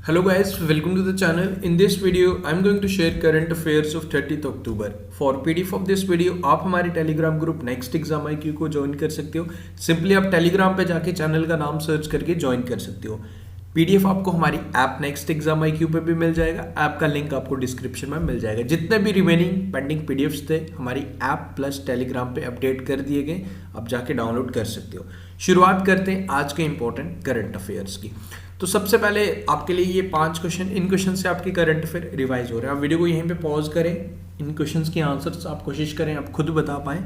Hello guys, welcome to the channel. In this video, I'm going to share current affairs of 30th October. For PDF of this video, आप हमारे Telegram group next exam IQ को join कर सकते हो. Simply आप Telegram पे जाके channel का नाम सर्च करके ज्वाइन कर सकते हो. PDF आपको हमारी ऐप नेक्स्ट एग्जाम IQ पे भी मिल जाएगा. ऐप का लिंक आपको डिस्क्रिप्शन में मिल जाएगा. जितने भी रिमेनिंग पेंडिंग PDFs थे हमारी ऐप प्लस टेलीग्राम पे अपडेट कर दिए गए. आप जाके डाउनलोड कर सकते हो. शुरुआत करते हैं आज के इंपॉर्टेंट करंट अफेयर्स की. तो सबसे पहले आपके लिए ये 5 क्वेश्चन, इन क्वेश्चन से आपके करंट अफेयर रिवाइज हो रहे हैं. आप वीडियो को यहीं पे पॉज करें, इन क्वेश्चंस के आंसर्स आप कोशिश करें आप खुद बता पाएं.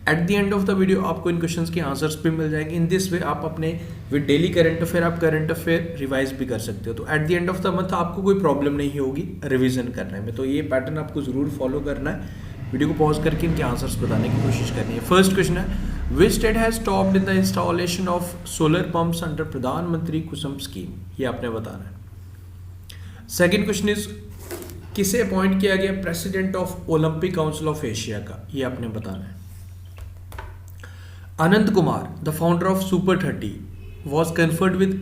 At the end of the video आपको इन क्वेश्चंस के आंसर्स भी मिल जाएंगे. इन दिस वे आप अपने विद डेली करंट अफेयर आप करंट अफेयर रिवाइज भी कर सकते हो. तो at the end of the month आपको कोई प्रॉब्लम नहीं होगी रिविजन करने में. तो ये पैटर्न आपको जरूर फॉलो करना है. वीडियो को पॉज करके इनके आंसर्स बताने की कोशिश करनी है. फर्स्ट क्वेश्चन है, Which state has stopped in the installation of solar pumps under प्रधानमंत्री कुसुम स्कीम? ये आपने बताना है. सेकेंड क्वेश्चन इज, किसे अपॉइंट किया गया president of Olympic Council of Asia का? ये आपने बताना है. Anand Kumar the founder of super 30 was conferred with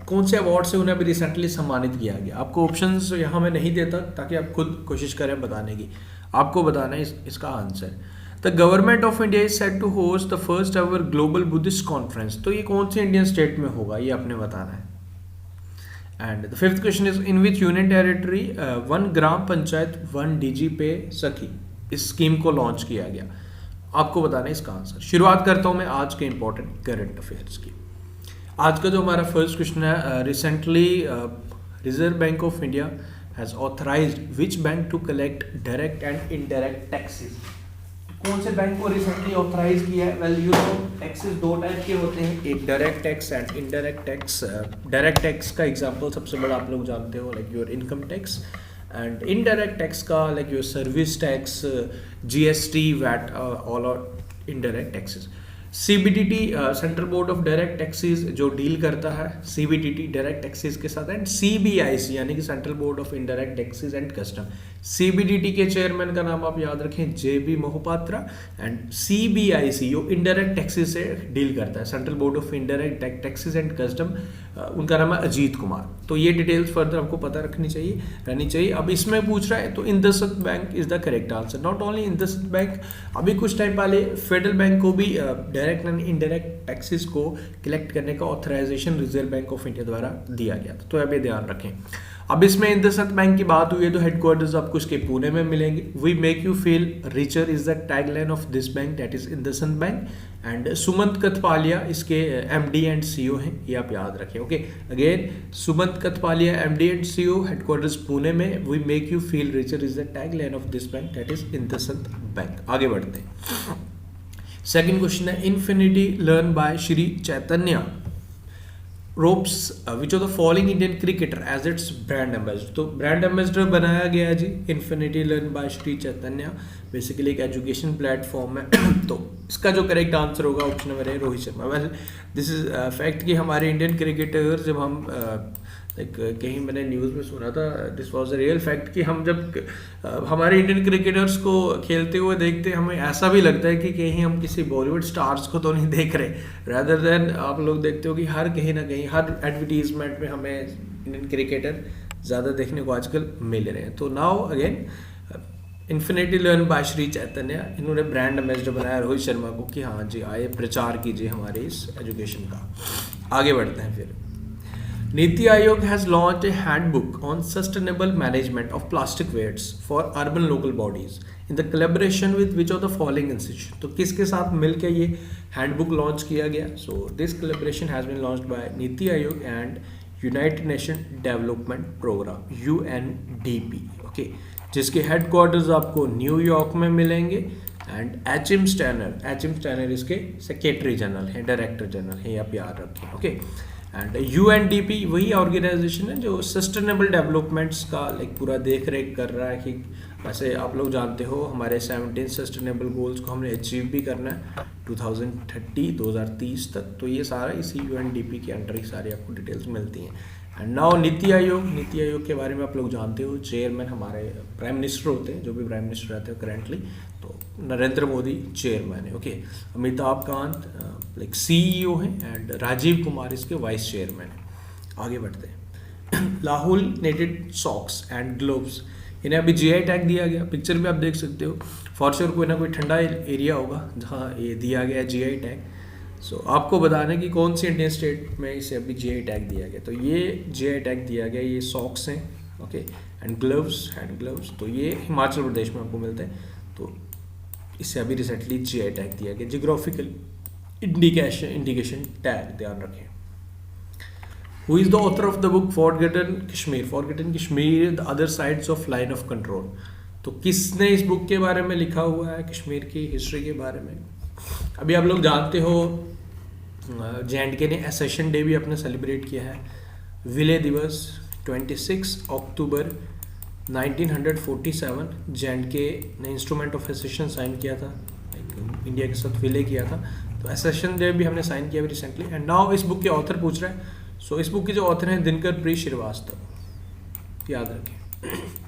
कौन से अवार्ड से उन्हें अभी रिसेंटली सम्मानित किया गया? आपको ऑप्शंस यहाँ मैं नहीं देता ताकि आप खुद कोशिश करें बताने की. आपको बताना है इसका answer. The government of India is set to host the first ever global Buddhist conference. तो ये कौन से इंडियन स्टेट में होगा? ये आपने बताना है. And the fifth question is, in which union territory 1 gram panchayat 1 DG पे सखी इस स्कीम को लॉन्च किया गया? आपको बताना है इसका आंसर. शुरुआत करता हूं मैं आज के इंपॉर्टेंट करंट अफेयर्स की. आज का जो हमारा फर्स्ट क्वेश्चन है, recently Reserve Bank of India has authorised which bank to collect direct and indirect taxes? कौन से बैंक को रिसेंटली ऑथराइज किया है? वेल यू नो टैक्सेस दो टाइप के होते हैं, एक direct tax and indirect tax. Direct tax का एग्जांपल सबसे बड़ा आप लोग जानते हो like your income tax, and indirect tax का like your service tax, GST, VAT, all are indirect taxes. CBDT central board of direct taxes जो deal करता है CBDT डायरेक्ट टैक्सेस के साथ, एंड CBIC यानी कि central board of indirect taxes and custom. CBDT के chairman का नाम आप याद रखें JB मोहपात्रा, एंड CBIC जो इनडायरेक्ट टैक्सेस से डील करता है central board of indirect taxes and custom, उनका नाम है अजीत कुमार. तो ये डिटेल्स फर्दर आपको पता रहनी चाहिए. अब इसमें पूछ रहा है तो IndusInd bank is the correct answer. Not only IndusInd bank, अभी कुछ टाइम पहले फेडरल बैंक को भी डायरेक्ट एंड इनडायरेक्ट टैक्सेस को कलेक्ट करने का authorisation Reserve Bank of India द्वारा दिया गया था. तो अभी ध्यान रखें. अब इसमें इंदसत बैंक की बात हुई है तो हेडक्वार्टर्स आपको इसके पुणे में मिलेंगे. We make you feel richer is the tagline of this bank, that is IndusInd bank. And Sumant Kathpalia इसके MD एंड CEO हैं, ये आप याद रखें. Okay, again Sumant Kathpalia MD and CEO, headquarters Pune में. We make you feel richer is the tagline of this bank, that is IndusInd bank. आगे बढ़ते हैं. सेकेंड क्वेश्चन है, Infinity Learn by Shri Chaitanya ropes which of the following Indian cricketer as its brand ambassador? तो brand ambassador बनाया गया जी Infinity Learn by Shri Chaitanya. Basically एक education platform है. तो इसका जो करेक्ट आंसर होगा ऑप्शन नंबर है Rohit Sharma. Well this is fact कि हमारे इंडियन क्रिकेटर जब हम कहीं मैंने न्यूज़ में सुना था, this was a real fact कि हम जब हमारे इंडियन क्रिकेटर्स को खेलते हुए देखते हैं हमें ऐसा भी लगता है कि कहीं हम किसी बॉलीवुड स्टार्स को तो नहीं देख रहे, रादर देन आप लोग देखते हो कि हर कहीं ना कहीं हर एडवर्टीजमेंट में हमें इंडियन क्रिकेटर ज़्यादा देखने को आजकल मिल रहे हैं. तो now again Infinity Learn by Shri Chaitanya, इन्होंने ब्रांड एम्बेसडर बनाया रोहित शर्मा को कि हाँ जी आए प्रचार कीजिए हमारे इस एजुकेशन का. आगे बढ़ते हैं फिर. Niti Aayog has launch a handbook on sustainable management of plastic waste for urban local bodies in the collaboration with which of the following institution. तो किसके साथ मिलकर ये हैंडबुक लॉन्च किया गया? So this collaboration has been launched by Niti Aayog and United Nation development programme UNDP. Okay, जिसके headquarters आपको New York में मिलेंगे. एंड HM स्टैनर इसके सेक्रेटरी जनरल है, डायरेक्टर जनरल है, आप याद रखें. ओके, एंड UNDP वही ऑर्गेनाइजेशन है जो सस्टेनेबल डेवलपमेंट्स का लाइक पूरा देख रेख कर रहा है कि वैसे आप लोग जानते हो हमारे 17 सस्टेनेबल गोल्स को हमने अचीव भी करना है 2030 तक. तो ये सारा इसी UNDP के अंडर ही सारी आपको डिटेल्स मिलती हैं. एंड नाउ नीति आयोग के बारे में आप लोग जानते हो चेयरमैन हमारे प्राइम मिनिस्टर होते हैं, जो भी प्राइम मिनिस्टर रहते हैं करेंटली, तो नरेंद्र मोदी चेयरमैन है. Okay, Amitabh Kant like CEO हैं एंड राजीव कुमार इसके वाइस चेयरमैन हैं. आगे बढ़ते हैं. लाहौल नेटेड सॉक्स एंड ग्लोव्स, इन्हें अभी जीआई टैग दिया गया। पिक्चर में आप देख सकते हो, फॉर श्योर कोई ना कोई ठंडा एरिया होगा जहाँ ये दिया गया है जीआई टैग। सो आपको बताना है कि कौन सी इंडियन स्टेट में इसे अभी जीआई टैग दिया गया। तो ये जीआई टैग दिया गया, ये सॉक्स हैं, okay, and gloves, hand gloves, तो ये हिमाचल प्रदेश में आपको मिलते हैं। तो इसे अभी रिसेंटली जीआई टैग दिया गया, जियोग्राफिकल इंडिकेशन टैग, ध्यान रखें। Who is the author of the book Forgotten Kashmir? Forgotten Kashmir, the other sides of line of control. तो किसने इस बुक के बारे में लिखा हुआ है, कश्मीर की हिस्ट्री के बारे में? अभी आप लोग जानते हो J&K ने एसेशन डे भी अपने सेलिब्रेट किया है, विलय दिवस 26 अक्टूबर 1947 J&K ने इंस्ट्रूमेंट ऑफ एसेशन साइन किया था, इंडिया के साथ विलय किया था। तो एसेशन डे भी हमने साइन किया रिसेंटली। एंड नाउ इस बुक के ऑथर पूछ रहे हैं, सो इस बुक के जो ऑथर हैं दिनकर प्री श्रीवास्तव, याद रखें।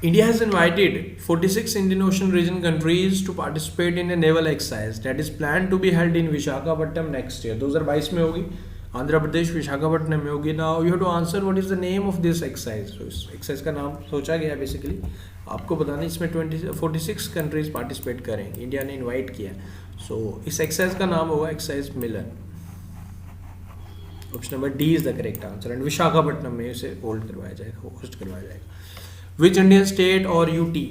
India has invited 46 Indian Ocean region countries to participate in a naval exercise that is planned to be held in Visakhapatnam next year. 2022 में होगी, आंध्र प्रदेश विशाखापट्टनम में होगी। Now you have to answer what is the name of this exercise. So इस exercise का नाम सोचा गया है बेसिकली, आपको बताना इसमें 46 कंट्रीज पार्टिसिपेट करेंगे, इंडिया ने इन्वाइट किया। सो इस एक्सरसाइज का नाम होगा exercise Milan. Option number D is the correct answer, and Visakhapatnam में इसे होस्ट करवाया जाएगा। विच इंडियन स्टेट और यूटी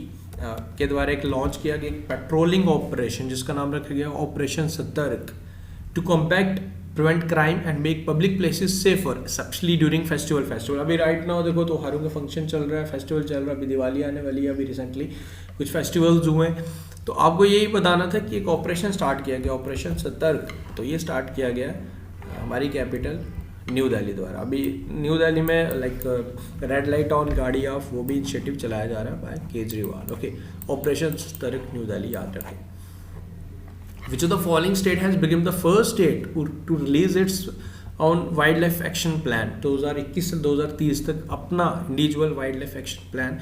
के द्वारा एक लॉन्च किया गया पेट्रोलिंग ऑपरेशन जिसका नाम रखा गया operation Satark, to compact prevent crime and make public places safer, specially during festival. अभी राइट नाउ देखो त्योहारों का फंक्शन चल रहा है, फेस्टिवल चल रहा है, अभी दिवाली आने वाली है, अभी रिसेंटली कुछ फेस्टिवल्स हुए हैं। तो आपको यही बताना था कि एक ऑपरेशन स्टार्ट किया गया, ऑपरेशन सतर्क। तो ये स्टार्ट किया गया हमारी कैपिटल न्यू दिल्ली द्वारा। अभी न्यू दिल्ली में रेड लाइट ऑन गाड़ी ऑफ, वो भी इनिशिएटिव चलाया जा रहा है बाय केजरीवाल, ओके। ऑपरेशन सतर्क न्यू दिल्ली, याद रखें। Which of the following state has become the first state to release its own wildlife action plan? 2021 से 2030 तक अपना individual wild life action plan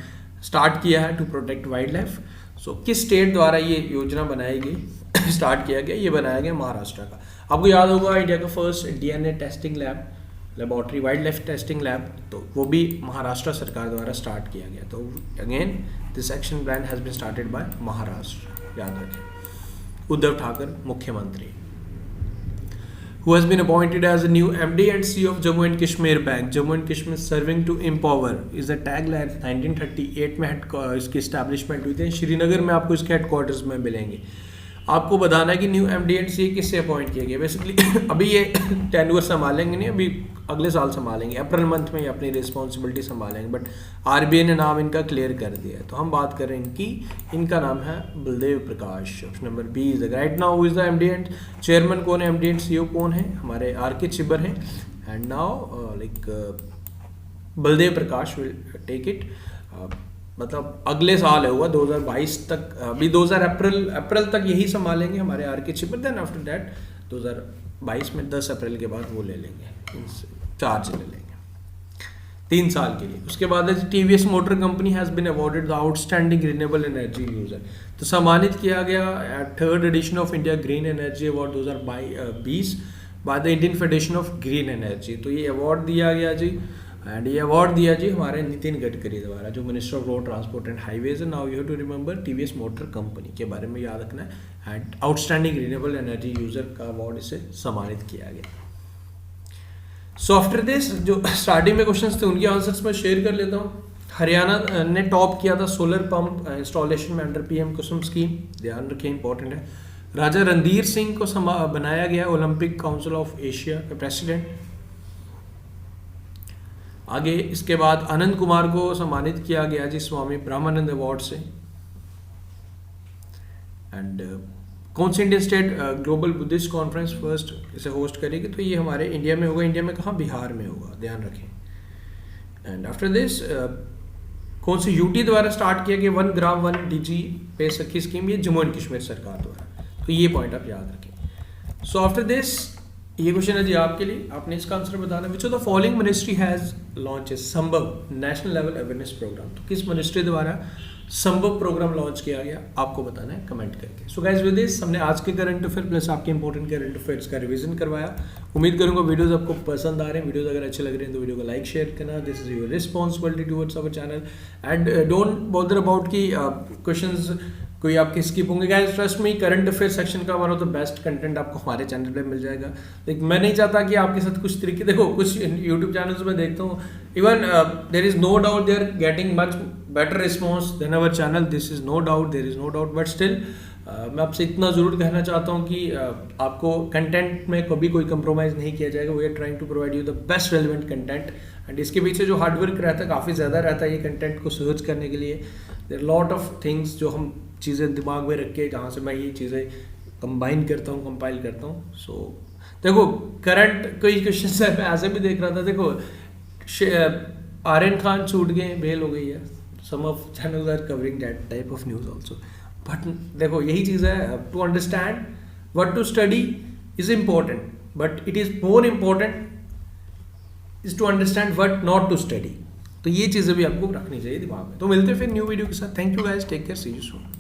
start किया है टू प्रोटेक्ट वाइल्ड लाइफ। सो किस state द्वारा ये योजना बनाई गई, स्टार्ट किया गया? ये बनाया गया महाराष्ट्र का। आपको याद होगा इंडिया का first DNA testing laboratory, wild life testing lab, तो वो भी महाराष्ट्र सरकार द्वारा स्टार्ट किया गया। तो again this action plan has been started by Maharashtra, याद रखें। उद्धव ठाकरे मुख्यमंत्री। Who has been appointed as a new MD and CEO of Jammu and Kashmir Bank? Jammu and Kashmir serving to empower is the tagline। 1938 में इसकी establishment हुई थी, श्रीनगर में आपको इसके हेडक्वार्टर्स में मिलेंगे। आपको बताना है कि न्यू MD एंड CEO किससे अपॉइंट किया गया। बेसिकली अभी ये टेन्योर संभालेंगे नहीं, अभी अगले साल संभालेंगे, अप्रैल मंथ में ये अपनी रिस्पॉन्सिबिलिटी संभालेंगे, बट RBI ने नाम इनका क्लियर कर दिया है। तो हम बात कर रहे हैं कि इनका नाम है Baldev Prakash. Option number B is right. Now is the MD and chairman कौन है, MD एंड CEO कौन है? हमारे RK चिब्बर हैं। And now Baldev Prakash will take it, मतलब अगले साल है होगा 2022 तक, अभी 2000 अप्रैल तक यही संभालेंगे हमारे RK Chhibber. Then after that 2022 में 10 अप्रैल के बाद वो ले लेंगे, चार्ज ले लेंगे 3 साल के लिए। उसके बाद TVS motor company has been awarded the outstanding renewable energy user, तो सम्मानित किया गया 3rd edition of India green energy award 2020 by the Indian federation of green energy. तो ये अवार्ड दिया गया जी, एंड ये अवार्ड दिया जी हमारे नितिन गडकरी द्वारा, जो minister of road transport and highways है। Now you have to remember TVS motor company के बारे में याद रखना है। And outstanding renewable energy user का अवार्ड इसे सम्मानित किया गया। सो आफ्टर दिस जो स्टार्टिंग में क्वेश्चंस थे उनके आंसर्स मैं शेयर कर लेता हूँ। हरियाणा ने टॉप किया था सोलर पंप इंस्टॉलेशन में अंडर PM कुसुम स्कीम, ध्यान रखें इंपॉर्टेंट है। राजा रणधीर सिंह को बनाया गया ओलंपिक काउंसिल ऑफ एशिया का प्रेसिडेंट। आगे इसके बाद आनंद कुमार को सम्मानित किया गया जी स्वामी ब्रह्मानंद अवार्ड से। एंड कौन सी Indian state global Buddhist conference first इसे होस्ट करेगी? तो ये हमारे इंडिया में होगा। इंडिया में कहाँ? बिहार में होगा, ध्यान रखें। एंड आफ्टर दिस कौन सी यूटी द्वारा स्टार्ट किया गया 1 ग्राम 1 DG पे सखी स्कीम? ये जम्मू एंड कश्मीर सरकार द्वारा। तो ये पॉइंट आप याद रखें। सो आफ्टर दिस ये क्वेश्चन है जी आपके लिए, आपने इसका आंसर बताना। विच of the following ministry has launch है संभव नेशनल लेवल अवेयरनेस प्रोग्राम। तो किस मिनिस्ट्री द्वारा संभव प्रोग्राम लॉन्च किया गया आपको बताना है कमेंट करके। सो गाइस विद दिस हमने आज के करंट अफेयर प्लस आपके इंपॉर्टेंट करंट अफेयर्स का रिवीजन करवाया। उम्मीद करूंगा वीडियोस आपको पसंद आ रहे हैं। वीडियोस अगर अच्छे लग रहे हैं तो वीडियो को लाइक शेयर करना, this is your responsibility towards our channel and don't bother about कि क्वेश्चंस कोई आपके स्किप होंगे। Guys trust me, current affair section का one of the best content आपको हमारे चैनल पे मिल जाएगा। लेकिन मैं नहीं चाहता कि आपके साथ कुछ तरीके, देखो कुछ यूट्यूब चैनल्स में देखता हूँ even there is no doubt they are getting much better response than our channel, this is no doubt, there is no doubt, but still मैं आपसे इतना ज़रूर कहना चाहता हूँ कि आपको कंटेंट में कभी कोई कंप्रोमाइज़ नहीं किया जाएगा। We are trying to provide you the best relevant content and इसके पीछे जो हार्डवर्क रहता है काफ़ी ज़्यादा रहता है ये कंटेंट को सर्च करने के लिए। देयर लॉट ऑफ थिंग्स जो हम चीज़ें दिमाग में रख के जहाँ से मैं ये चीज़ें कंबाइन करता हूँ, कंपाइल करता हूँ। सो देखो करंट कई क्वेश्चन है, मैं ऐसे भी देख रहा था, देखो आर्यन खान छूट गए, बेल हो गई है, some of channels are covering that type of news also. But देखो यही चीज़ है, to understand what to study is important but it is more important is to understand what not to study. तो ये चीज़ें भी आपको रखनी चाहिए दिमाग में। तो मिलते हैं फिर न्यू वीडियो के साथ। Thank you guys, take care, see you soon.